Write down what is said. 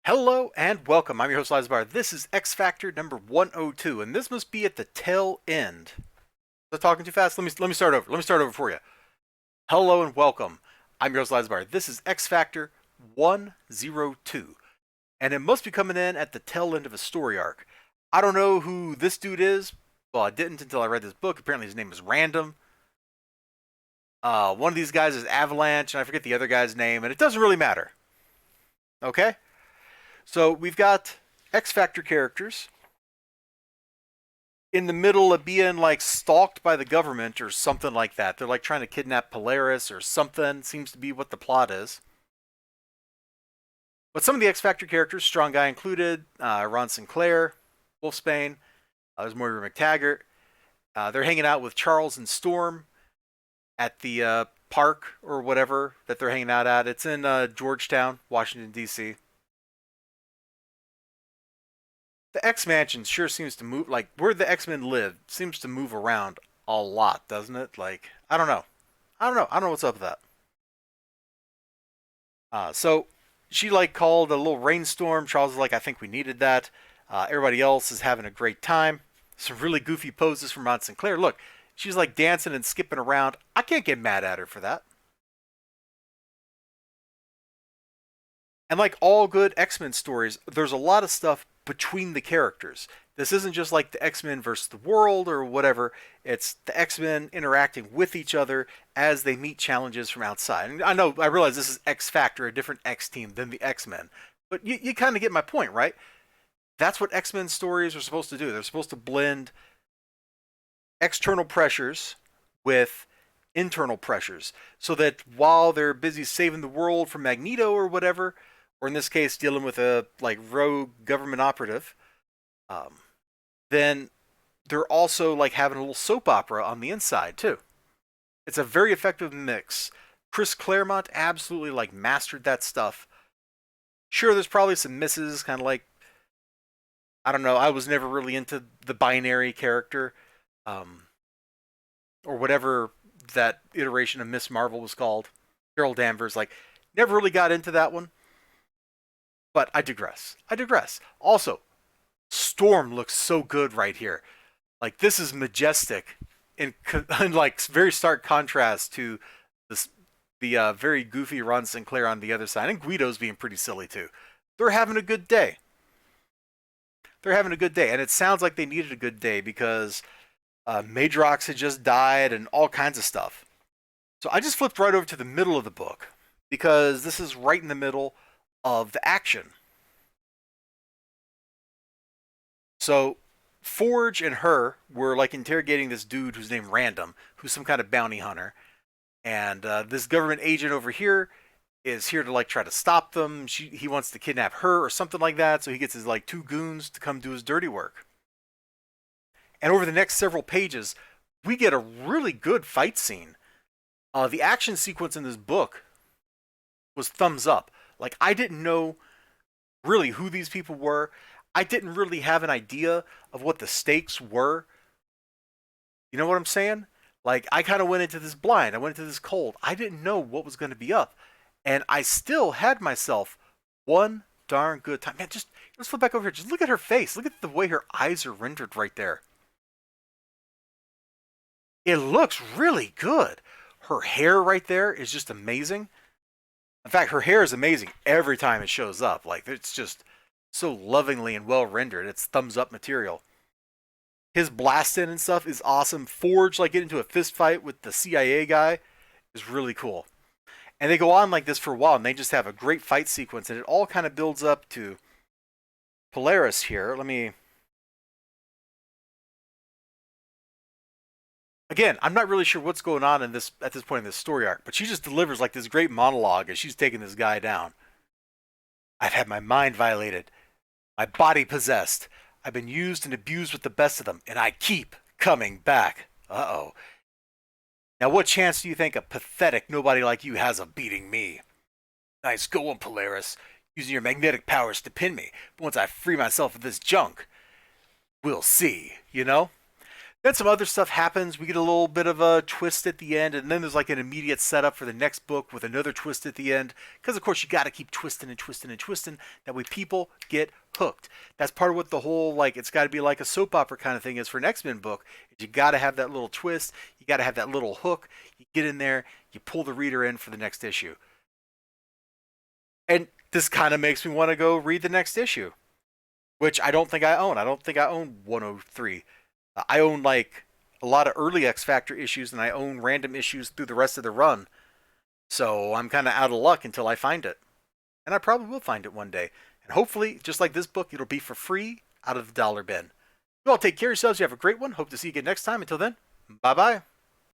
Hello and welcome. I'm your host, Elizibar. This is X Factor number 102, and this must be at the tail end. Was I talking too fast? Let me start over. Let me start over for you. Hello and welcome. I'm your host, Elizibar. This is X Factor 102, and it must be coming in at the tail end of a story arc. I don't know who this dude is. Well, I didn't until I read this book. Apparently, his name is Random. One of these guys is Avalanche, and I forget the other guy's name, and it doesn't really matter. Okay? So we've got X Factor characters in the middle of being like stalked by the government or something like that. They're like trying to kidnap Polaris or something. Seems to be what the plot is. But some of the X Factor characters, Strong Guy included, Ron Sinclair, Wolfsbane, there's Moira McTaggart. They're hanging out with Charles and Storm at the park or whatever that they're hanging out at. It's in Georgetown, Washington, D.C. The X Mansion sure seems to move, like where the X-Men live seems to move around a lot, doesn't it? Like, I don't know. I don't know what's up with that. So she like called a little rainstorm. Charles is like, I think we needed that. Everybody else is having a great time. Some really goofy poses from Ron Sinclair. Look, she's like dancing and skipping around. I can't get mad at her for that. And like all good X-Men stories, there's a lot of stuff between the characters. This isn't just like the X-Men versus the world or whatever. It's the X-Men interacting with each other as they meet challenges from outside. And I realize this is X Factor, a different X team than the X-Men. But you kind of get my point, right? That's what X-Men stories are supposed to do. They're supposed to blend external pressures with internal pressures so that while they're busy saving the world from Magneto or whatever, or in this case dealing with a like rogue government operative, um, then they're also like having a little soap opera on the inside too. It's a very effective mix. Chris Claremont absolutely like mastered that stuff. Sure, there's probably some misses, kind of like I don't know. I was never really into the binary character, um, or whatever that iteration of Miss Marvel was called. Carol Danvers, like, never really got into that one. But I digress. I digress. Also, Storm looks so good right here. Like this is majestic in like very stark contrast to this the very goofy Ron Sinclair on the other side, and Guido's being pretty silly too. They're having a good day. They're having a good day, and it sounds like they needed a good day because Madrox had just died and all kinds of stuff. So I just flipped right over to the middle of the book because this is right in the middle of the action. So Forge and her were like interrogating this dude who's named Random, who's some kind of bounty hunter, and this government agent over here is here to like try to stop them. He wants to kidnap her or something like that, so he gets his like two goons to come do his dirty work. And over the next several pages, we get a really good fight scene. The action sequence in this book was thumbs up. Like I didn't know really who these people were. I didn't really have an idea of what the stakes were. You know what I'm saying? Like I kind of went into this blind. I went into this cold. I didn't know what was going to be up, and I still had myself one darn good time. Man, just let's flip back over here. Just look at her face. Look at the way her eyes are rendered right there. It looks really good. Her hair right there is just amazing. In fact, her hair is amazing every time it shows up. Like it's just so lovingly and well rendered. It's thumbs up material. His blast in and stuff is awesome. Forge like get into a fist fight with the CIA guy is really cool. And they go on like this for a while, and they just have a great fight sequence, and it all kind of builds up to Polaris here. Let me. Again, I'm not really sure what's going on in this at this point in this story arc, but she just delivers like this great monologue as she's taking this guy down. I've had my mind violated, my body possessed. I've been used and abused with the best of them, and I keep coming back. Uh-oh. Now what chance do you think a pathetic nobody like you has of beating me? Nice going, Polaris. Using your magnetic powers to pin me. But once I free myself of this junk, we'll see, you know? Then some other stuff happens. We get a little bit of a twist at the end, and then there's like an immediate setup for the next book with another twist at the end. Because of course you got to keep twisting and twisting and twisting. That way people get hooked. That's part of what the whole like it's got to be like a soap opera kind of thing is for an X-Men book. Is you got to have that little twist. You got to have that little hook. You get in there. You pull the reader in for the next issue. And this kind of makes me want to go read the next issue, which I don't think I own. I don't think I own 103. I own like a lot of early X Factor issues, and I own random issues through the rest of the run. So I'm kind of out of luck until I find it. And I probably will find it one day. And hopefully, just like this book, it'll be for free out of the dollar bin. You all take care of yourselves. You have a great one. Hope to see you again next time. Until then, bye bye.